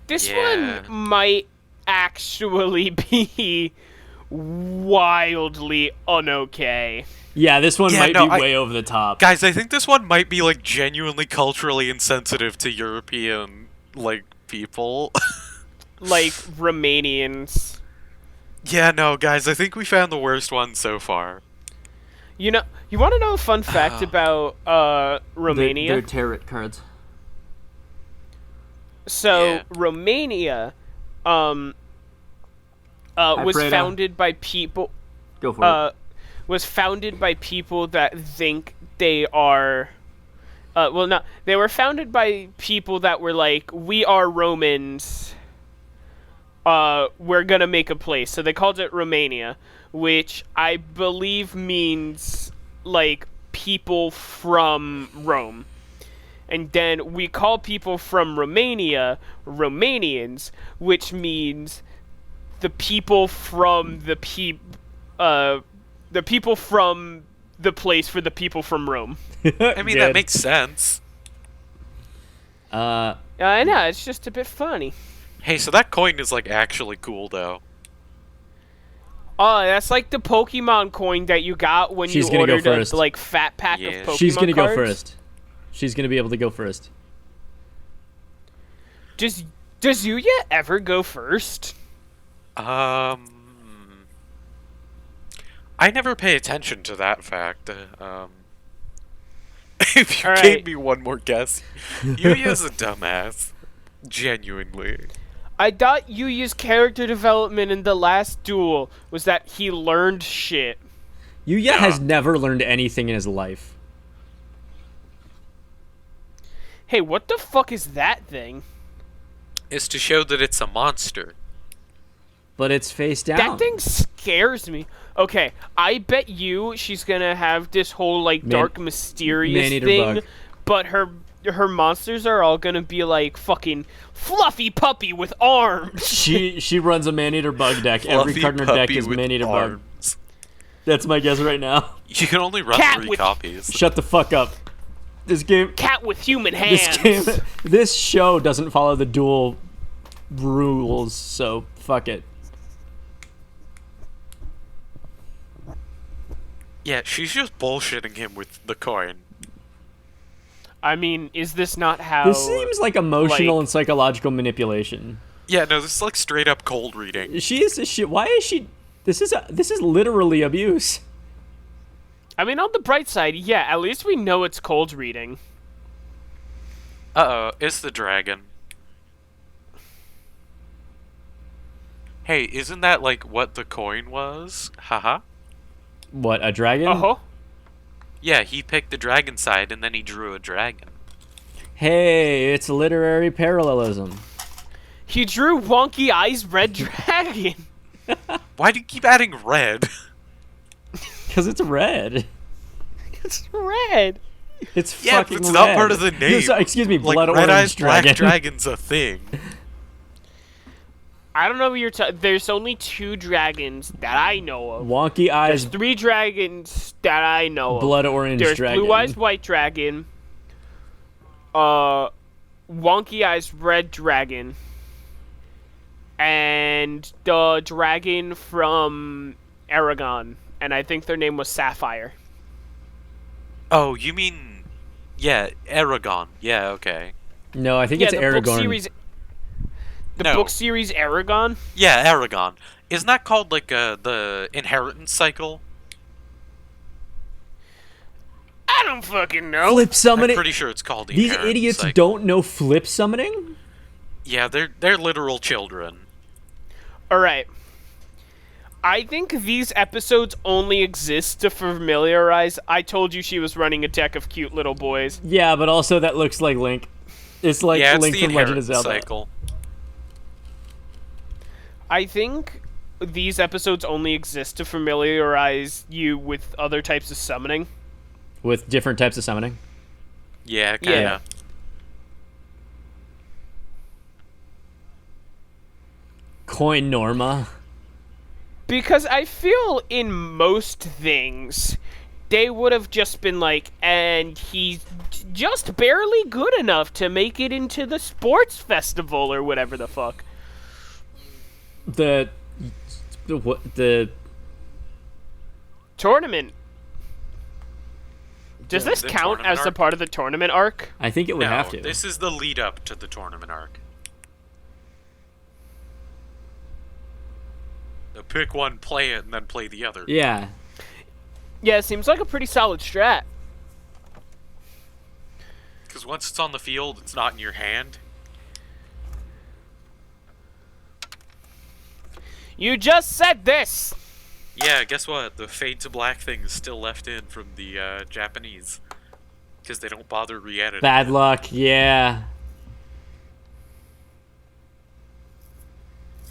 S2: This
S1: Yeah.
S2: one might actually be wildly unokay.
S3: Yeah, this one
S1: Yeah,
S3: might
S1: no,
S3: be way over the top.
S1: Guys, I think this one might be, like, genuinely culturally insensitive to European, like, people.
S2: Like, Romanians.
S1: Yeah, no, guys, I think we found the worst one so far.
S2: You know, you want to know a fun fact about Romania?
S3: They're tarot cards.
S2: So
S1: Yeah.
S2: Romania, was
S3: Freda.
S2: founded by people.
S3: Go for it.
S2: Was founded by people that think they are. Well, no, they were founded by people that were like, we are Romans. We're gonna make a place. So they called it Romania, which I believe means like people from Rome. And then we call people from Romania Romanians, which means the people from the people from the place for the people from Rome.
S1: I mean, that makes sense.
S2: I know, it's just a bit funny.
S1: Hey, so that coin is, like, actually cool, though.
S2: Oh, that's like the Pokemon coin that you got when
S3: She's
S2: you
S3: gonna go
S2: ordered
S3: first.
S2: a like fat pack
S1: Yeah.
S2: of Pokemon
S3: She's gonna
S2: cards.
S3: go first. She's gonna be able to go first.
S2: Does Yuya ever go first?
S1: I never pay attention to that fact. If you
S2: All
S1: gave
S2: right.
S1: me one more guess, Yuya's a dumbass. Genuinely.
S2: I thought Yuya's character development in the last duel was that he learned shit.
S3: Yuya has never learned anything in his life.
S2: Hey, what the fuck is that thing?
S1: Is to show that it's a monster.
S3: But it's face down.
S2: That thing scares me. Okay, I bet you she's gonna have this whole like dark mysterious
S3: man-eater
S2: thing,
S3: bug.
S2: but her monsters are all gonna be like fucking fluffy puppy with arms.
S3: She runs a man-eater bug deck. Every
S1: Fluffy
S3: card in her deck
S1: puppy
S3: is
S1: with
S3: man-eater bug.
S1: arms.
S3: That's my guess right now.
S1: You can only run
S2: Cat
S1: 3
S2: with-
S1: copies.
S3: Shut the fuck up. This game.
S2: Cat with human hands.
S3: This show doesn't follow the dual rules, so fuck it.
S1: Yeah, she's just bullshitting him with the coin.
S2: I mean, is this not how?
S3: This seems like emotional
S2: like-
S3: and psychological manipulation.
S1: Yeah, no, this is like straight up cold reading.
S3: Why is she? This is literally abuse.
S2: I mean, on the bright side, yeah. At least we know it's cold reading.
S1: Uh-oh, it's the dragon. Hey, isn't that like what the coin was? Haha.
S3: What, a dragon?
S2: Oh.
S1: Yeah, he picked the dragon side and then he drew a dragon.
S3: Hey, it's literary parallelism.
S2: He drew Wonky Eyes Red Dragon.
S1: Why do you keep adding red?
S3: Because it's red.
S2: It's red.
S3: It's
S1: Yeah,
S3: fucking
S1: but it's
S3: red.
S1: not part of the name.
S3: Sorry, excuse me,
S1: Like,
S3: blood
S1: red
S3: orange
S1: eyes
S3: dragon.
S1: black dragon's a thing.
S2: I don't know what you're there's only 2 dragons that I know of.
S3: Wonky eyes,
S2: There's 3 dragons that I know of.
S3: blood orange
S2: There's
S3: dragon.
S2: Blue Eyes White Dragon. Wonky Eyes Red Dragon. And the dragon from Aragon. And I think their name was Sapphire.
S1: Oh, you mean... Yeah, Aragon. Yeah, okay.
S3: No, I think
S2: Yeah,
S3: it's
S2: the
S3: Aragorn.
S2: book series. The
S1: No.
S2: book series Aragon.
S1: Yeah, Aragon. Isn't that called, like, the inheritance cycle?
S2: I don't fucking know.
S3: Flip
S1: I'm
S3: summoning.
S1: pretty sure it's called the
S3: These
S1: inheritance
S3: idiots
S1: cycle.
S3: don't know flip summoning?
S1: Yeah, they're literal children.
S2: Alright. I think these episodes only exist to familiarize. I told you she was running a deck of cute little boys.
S3: Yeah, but also that looks like Link. It's like
S1: Yeah, it's
S3: Link
S1: the
S3: from Legend of
S1: inheritance
S3: Zelda.
S1: cycle.
S2: I think these episodes only exist to familiarize you with other types of summoning.
S3: With different types of summoning.
S1: Yeah, kinda.
S2: Yeah.
S3: Coin Norma.
S2: Because I feel in most things, they would have just been like, and he's just barely good enough to make it into the sports festival or whatever the fuck.
S3: The
S2: Tournament. Does this
S1: The
S2: count
S1: tournament
S2: as the
S1: arc?
S2: part of the tournament arc?
S3: I think it would
S1: No,
S3: have to.
S1: this is the lead up to the tournament arc. So pick one, play it, and then play the other.
S3: Yeah.
S2: Yeah, it seems like a pretty solid strat.
S1: Because once it's on the field, it's not in your hand.
S2: You just said this!
S1: Yeah, guess what? The Fade to Black thing is still left in from the Japanese. Because they don't bother re-editing
S3: Bad
S1: it.
S3: luck, yeah.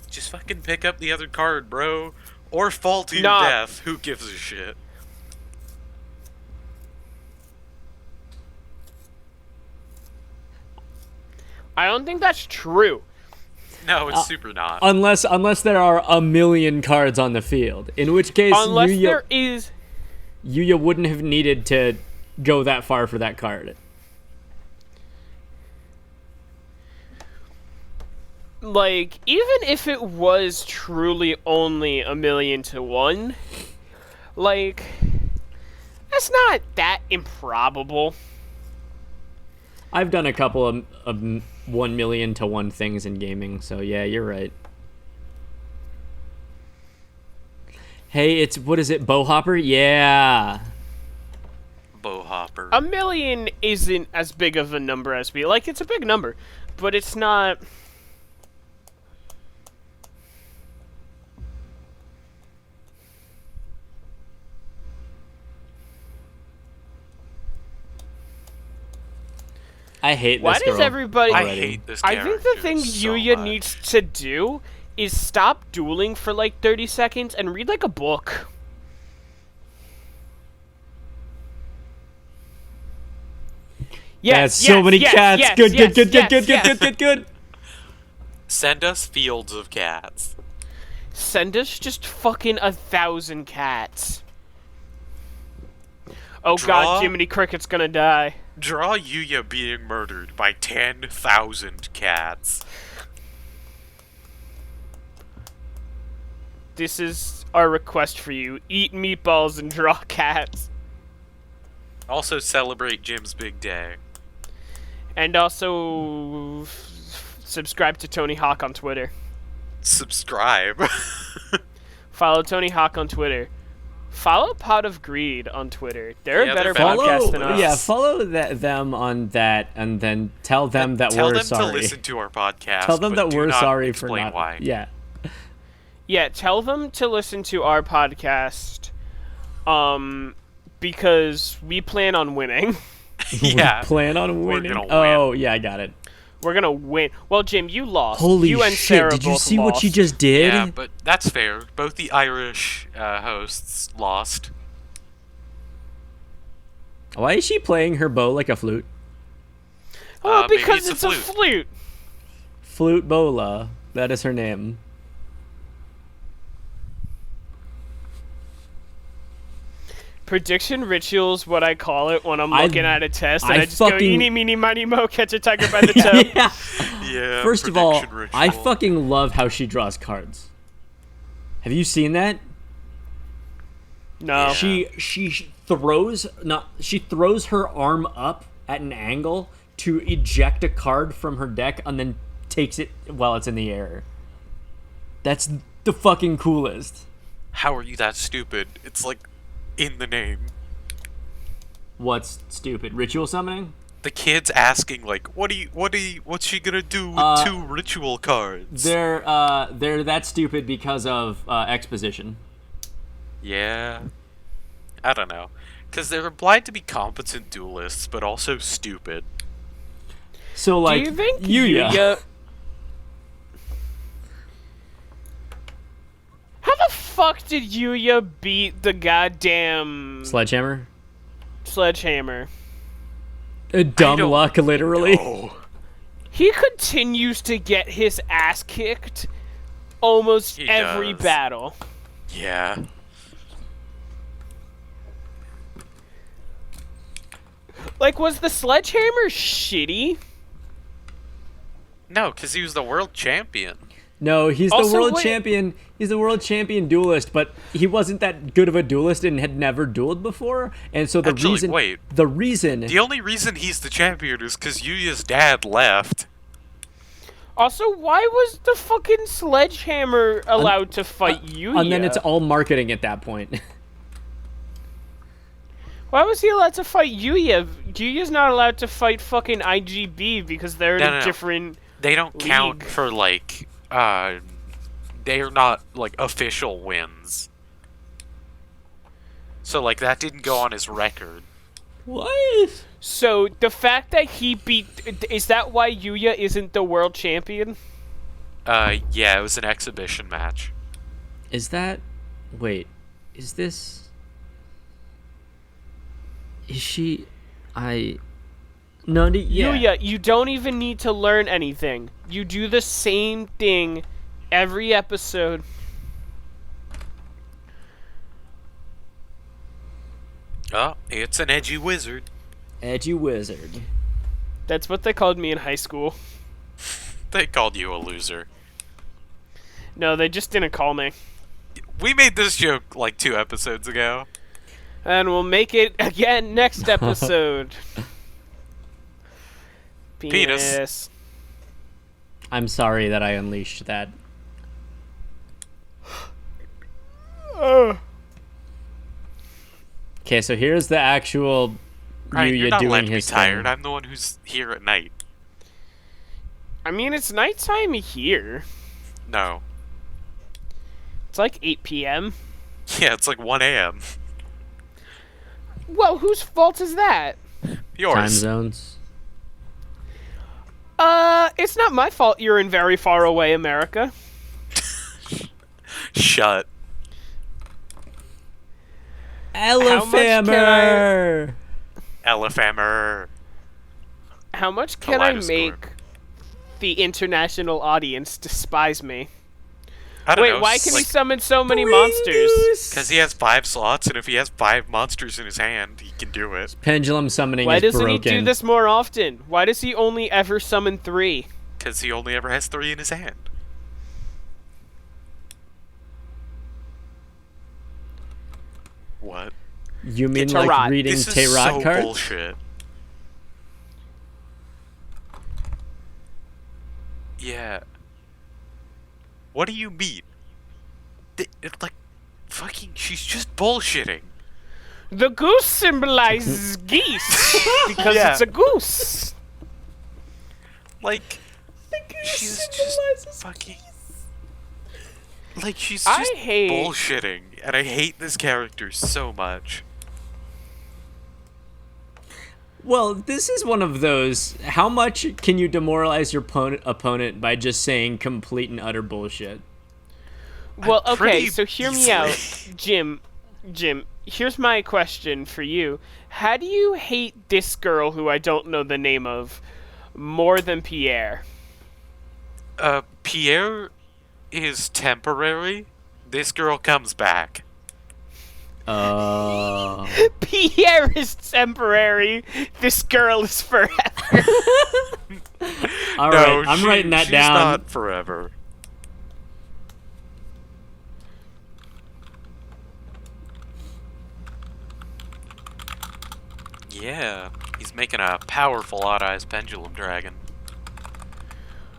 S1: Just fucking pick up the other card, bro. Or fall to your
S2: Nah.
S1: death. Who gives a shit?
S2: I don't think that's true.
S1: No, it's super not.
S3: Unless there are a million cards on the field, in which case
S2: Unless
S3: Yuya
S2: there is...
S3: wouldn't have needed to go that far for that card.
S2: Like, even if it was truly only 1,000,000 to 1, like, that's not that improbable.
S3: I've done a couple of 1,000,000 to 1 things in gaming, so yeah, you're right. Hey, it's, what is it, Bowhopper? Yeah.
S1: Bowhopper.
S2: 1,000,000 isn't as big of a number as we... Like, it's a big number, but it's not...
S3: I hate
S2: Why
S3: this
S2: does
S3: girl
S2: everybody...
S1: I
S3: already.
S1: hate this
S2: I
S1: character
S2: think the thing
S1: so
S2: Yuya
S1: much.
S2: needs to do is stop dueling for like 30 seconds and read like a book. Yes,
S3: That's so many cats.
S2: yes,
S3: Good,
S2: yes,
S3: good,
S2: yes,
S3: good,
S2: yes.
S3: good, good, good.
S1: Send us fields of cats.
S2: Send us just fucking 1,000 cats. Oh
S1: Draw-
S2: god, Jiminy Cricket's gonna die.
S1: Draw Yuya being murdered by 10,000 cats.
S2: This is our request for you. Eat meatballs and draw cats.
S1: Also celebrate Jim's big day.
S2: And also subscribe to Tony Hawk on Twitter.
S1: Subscribe.
S2: Follow Tony Hawk on Twitter. Follow Pot of Greed on Twitter. They're
S1: Yeah,
S2: a better
S1: they're better.
S2: podcast than us.
S3: Yeah, follow them on that, and then tell them that
S1: Tell
S3: we're
S1: them
S3: sorry.
S1: to listen to our podcast.
S3: Tell them
S1: but
S3: that
S1: do
S3: we're
S1: not
S3: sorry for
S1: explain
S3: not.
S1: why.
S3: Yeah.
S2: Yeah, tell them to listen to our podcast. Because we plan on winning.
S1: Yeah.
S3: We plan on
S1: We're
S3: winning.
S1: gonna win.
S3: Oh, yeah, I got it.
S2: We're gonna win. Well, Jim, you lost.
S3: Holy
S2: you and
S3: shit!
S2: Sarah
S3: Did you
S2: both
S3: see what she
S2: lost.
S3: just did?
S1: Yeah, but that's fair. Both the Irish hosts lost.
S3: Why is she playing her bow like a flute?
S2: Oh,
S1: Maybe
S2: because
S1: it's a
S2: it's a flute.
S3: Flute Bola. That is her name.
S2: Prediction rituals, what I call it when I'm looking at a test, and
S3: I
S2: I just go
S3: fucking-
S2: eeny, meeny, miny, mo, catch a tiger by the toe.
S3: Yeah.
S1: Yeah.
S3: First of all,
S1: prediction
S3: I
S1: ritual.
S3: fucking love how she draws cards. Have you seen that?
S2: No.
S1: Yeah.
S3: She throws her arm up at an angle to eject a card from her deck and then takes it while it's in the air. That's the fucking coolest.
S1: How are you that stupid? It's like in the name.
S3: What's stupid? Ritual summoning?
S1: The kid's asking like, what's she gonna do with 2 ritual cards?
S3: They're that stupid because of exposition.
S1: Yeah. I don't know. Because they're implied to be competent duelists, but also stupid.
S3: So like
S2: Do you think
S3: Yuya.
S2: Yuya... How the fuck did Yuya beat the goddamn
S3: Sledgehammer?
S2: sledgehammer?
S3: Dumb
S1: don't
S3: luck, literally.
S1: Oh.
S2: He continues to get his ass kicked almost
S1: He
S2: every
S1: does.
S2: battle.
S1: Yeah.
S2: Like, was the sledgehammer shitty?
S1: No, because he was the world champion.
S3: No, he's
S2: Also,
S3: the world
S2: wait-
S3: champion. He's the world champion duelist, but he wasn't that good of a duelist and had never dueled before. And so the reason
S1: The only reason he's the champion is because Yuya's dad left.
S2: Also, why was the fucking sledgehammer allowed to fight Yuya?
S3: and then it's all marketing at that point.
S2: Why was he allowed to fight Yuya? Yuya's not allowed to fight fucking IGB because they're in a different.
S1: They don't count
S2: league.
S1: for like. They're not like official wins. So like that didn't go on his record.
S3: What?
S2: So the fact that he is that why Yuya isn't the world champion?
S1: Yeah, it was an exhibition match.
S3: Is that? Wait, is this? Is she? No, yeah.
S2: Yuya, you don't even need to learn anything. You do the same thing every episode.
S1: Oh, it's an edgy wizard.
S3: Edgy wizard.
S2: That's what they called me in high school.
S1: They called you a loser.
S2: No, they just didn't call me.
S1: We made this joke like 2 episodes ago.
S2: And we'll make it again next episode.
S1: Penis.
S3: I'm sorry that I unleashed that. Okay, so here's the actual
S1: Ryan, you're
S3: Yuya
S1: not
S3: doing
S1: letting me
S3: his
S1: tired.
S3: thing.
S1: I'm the one who's here at night.
S2: I mean, it's nighttime here.
S1: No.
S2: It's like 8 p.m.
S1: Yeah, it's like 1 a.m.
S2: Well, whose fault is that?
S1: Yours.
S3: Time zones.
S2: It's not my fault you're in very far away America.
S1: Shut.
S3: Elefamer!
S1: Elefamer.
S2: How much can I
S1: Kaleidoscope.
S2: make the international audience despise me?
S1: I don't
S2: Wait,
S1: know.
S2: why can he summon so many monsters?
S1: Because he has 5 slots, and if he has 5 monsters in his hand, he can do it.
S3: Pendulum summoning
S2: Why
S3: is
S2: doesn't
S3: broken.
S2: he do this more often? Why does he only ever summon 3?
S1: Because he only ever has 3 in his hand. What?
S3: You mean
S2: Tarot.
S3: like reading
S1: This is
S3: tarot
S1: so
S3: cards?
S1: bullshit. Yeah. What do you mean? Like, fucking, she's just bullshitting.
S2: The goose symbolizes geese because
S1: Yeah.
S2: it's a goose.
S1: Like, she's just fucking. Like, she's
S2: I
S1: just
S2: hate-
S1: bullshitting, and I hate this character so much.
S3: Well, this is one of those. How much can you demoralize your opponent by just saying complete and utter bullshit?
S2: Well, okay,
S1: pretty
S2: so hear me
S1: easily.
S2: out, Jim. Here's my question for you. How do you hate this girl who I don't know the name of more than Pierre?
S1: Pierre is temporary. This girl comes back.
S2: Pierre is temporary. This girl is forever.
S3: All
S1: No,
S3: right, I'm writing that
S1: she's
S3: down.
S1: not forever. Yeah, he's making a powerful Odd Eyes Pendulum Dragon.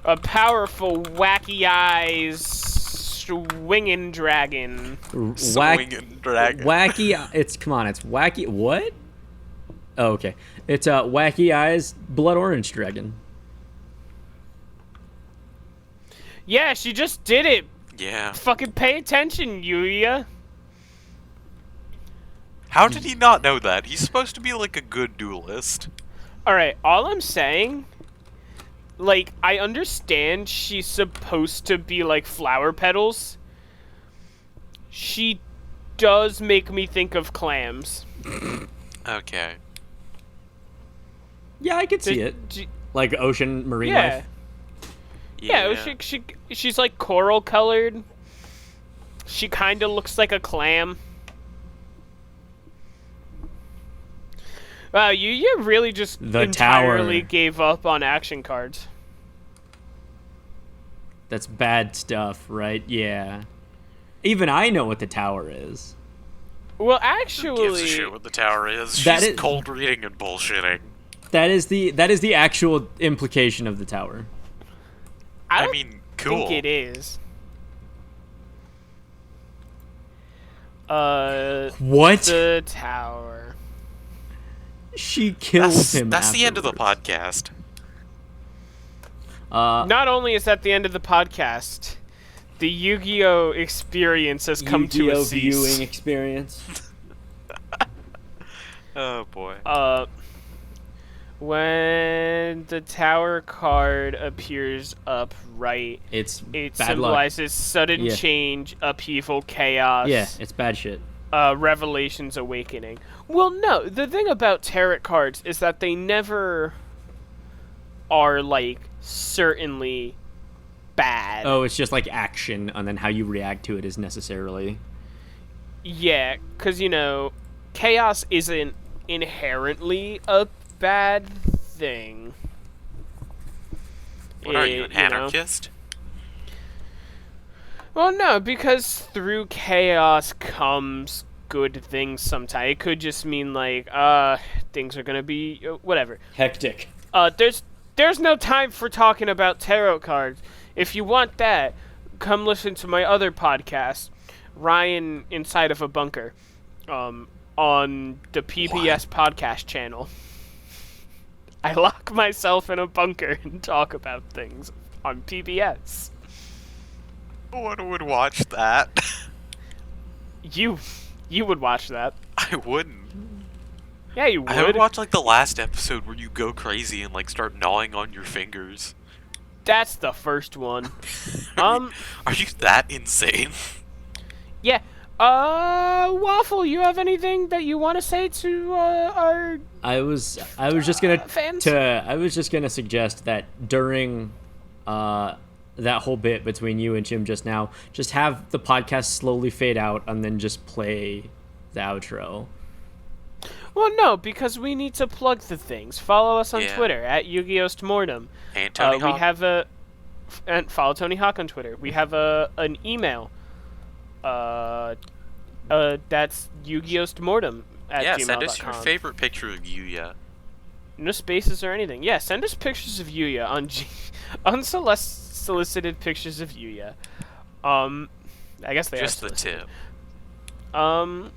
S2: A powerful, wacky eyes, swinging dragon.
S1: Swinging dragon.
S3: Wacky. It's come on. It's wacky. What? Oh, okay. It's a wacky eyes blood orange dragon.
S2: Yeah, she just did it.
S1: Yeah.
S2: Fucking pay attention, Yuya.
S1: How did he not know that? He's supposed to be like a good duelist.
S2: Alright, all I'm saying, like, I understand she's supposed to be like flower petals. She does make me think of clams.
S1: Okay.
S3: Yeah, I could see it. Like ocean marine
S2: Yeah.
S3: life.
S2: Yeah, she's like coral colored. She kind of looks like a clam. Wow, you really just
S3: The
S2: entirely
S3: tower.
S2: gave up on action cards.
S3: That's bad stuff, right? Yeah. Even I know what the tower is.
S2: Well,
S1: Who gives a
S2: actually,
S1: shit what the tower is?
S3: That
S1: She's
S3: is-
S1: cold reading and bullshitting.
S3: That is the actual implication of the tower.
S2: I
S1: I
S2: don't
S1: mean, cool.
S2: think it is.
S3: What?
S2: The tower.
S3: She kills him.
S1: That's the end of the
S3: afterwards.
S1: podcast.
S2: Not only is that the end of the podcast, the Yu-Gi-Oh experience has come to a
S3: Yu-Gi-Oh
S2: cease.
S3: viewing experience.
S1: Oh boy.
S2: When the tower card appears upright,
S3: It's
S2: it
S3: bad luck.
S2: symbolizes sudden
S3: Yeah.
S2: change, upheaval, chaos.
S3: Yeah, it's bad shit.
S2: Revelations, awakening. Well, no, the thing about tarot cards is that they never are, like, certainly bad.
S3: Oh, it's just like action, and then how you react to it is necessarily.
S2: Yeah, because, you know, chaos isn't inherently a bad thing.
S1: What are you, an
S2: you know?
S1: anarchist?
S2: Well, no, because through chaos comes good things sometimes. It could just mean, like, things are gonna be whatever.
S3: Hectic.
S2: There's no time for talking about tarot cards. If you want that, come listen to my other podcast, Ryan Inside of a Bunker, on the PBS podcast channel. I lock myself in a bunker and talk about things on PBS.
S1: No one would watch that.
S2: You would watch that.
S1: I wouldn't.
S2: Yeah, you would.
S1: I would watch like the last episode where you go crazy and like start gnawing on your fingers.
S2: That's the first one.
S1: Are you that insane?
S2: Yeah. Waffle, you have anything that you want to say to our
S3: I was just gonna
S2: fans?
S3: I was just gonna suggest that during that whole bit between you and Jim just now, just have the podcast slowly fade out and then just play the outro.
S2: Well, no, because we need to plug the things. Follow us on
S1: Yeah.
S2: Twitter at Yu-Gi-Ohst Mortem.
S1: And Tony
S2: We
S1: Hawk.
S2: have and follow Tony Hawk on Twitter. We have an email. That's Yu-Gi-Ohst Mortem at
S1: Yeah,
S2: gmail.com.
S1: send us your favorite picture of Yuya.
S2: No spaces or anything. Yeah, send us pictures of Yuya on unsolicited pictures of Yuya. I guess they
S1: Just
S2: are
S1: the
S2: solicited.
S1: tip.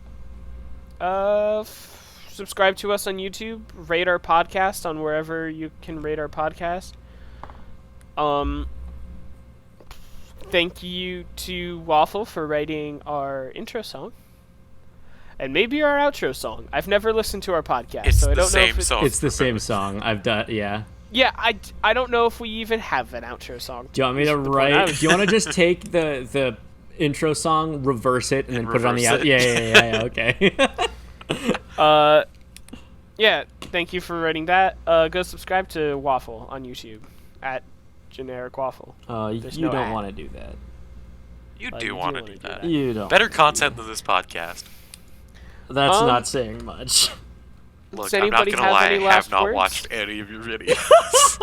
S2: Subscribe to us on YouTube. Rate our podcast on wherever you can rate our podcast. Thank you to Waffle for writing our intro song. And maybe our outro song. I've never listened to our podcast,
S1: It's
S2: so I
S1: the
S2: don't know if
S1: same song.
S3: It's the same song. I've done, yeah.
S2: Yeah, I don't know if we even have an outro song.
S3: Do you want me to
S2: Is the point I
S3: write?
S2: was-
S3: Do you want to just take the intro song, reverse it, and then put it on the
S1: reverse
S3: out?
S1: it.
S3: Yeah. Okay.
S2: Yeah, thank you for writing that. Go subscribe to Waffle on YouTube at generic Waffle.
S3: You
S2: There's no
S3: don't
S2: ad.
S3: want to do that.
S1: You
S2: you
S1: do
S2: do
S1: want to
S2: wanna
S1: do
S2: do
S1: that.
S2: that.
S3: You don't.
S1: Better content than this podcast.
S3: That's not saying much.
S1: Look,
S2: Does
S1: I'm not
S2: anybody
S1: gonna
S2: have
S1: lie,
S2: any
S1: I have
S2: last
S1: not
S2: words?
S1: watched any of your videos.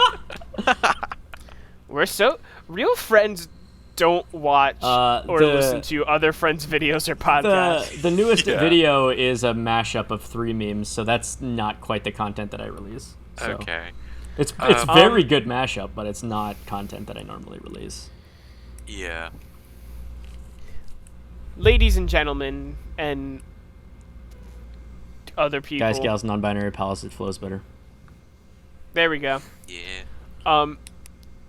S2: Real friends don't watch or listen to other friends' videos or podcasts.
S3: The newest
S1: Yeah.
S3: video is a mashup of 3 memes, so that's not quite the content that I release. So.
S1: Okay.
S3: It's very good mashup, but it's not content that I normally release.
S1: Yeah.
S2: Ladies and gentlemen, and other people.
S3: Guys, gals, non-binary pals, it flows better.
S2: There we go.
S1: Yeah.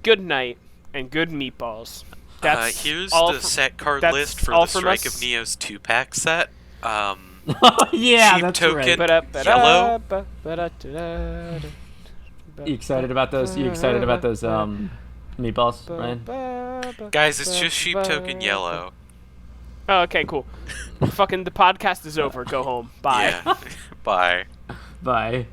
S2: Good night and good meatballs. That's
S1: here's
S2: all
S1: the
S2: fr-
S1: set card
S2: that's
S1: list for
S2: all
S1: the
S2: from
S1: Strike
S2: us.
S1: of Neo's 2-pack set.
S3: Yeah,
S1: Cheap
S3: that's
S1: token.
S3: right.
S1: Yellow.
S3: You excited about those? Meatballs, Ryan?
S1: Guys, it's just sheep token yellow.
S2: Oh, okay, cool. Fucking the podcast is over. Go home. Bye.
S1: Yeah. Bye.
S3: Bye.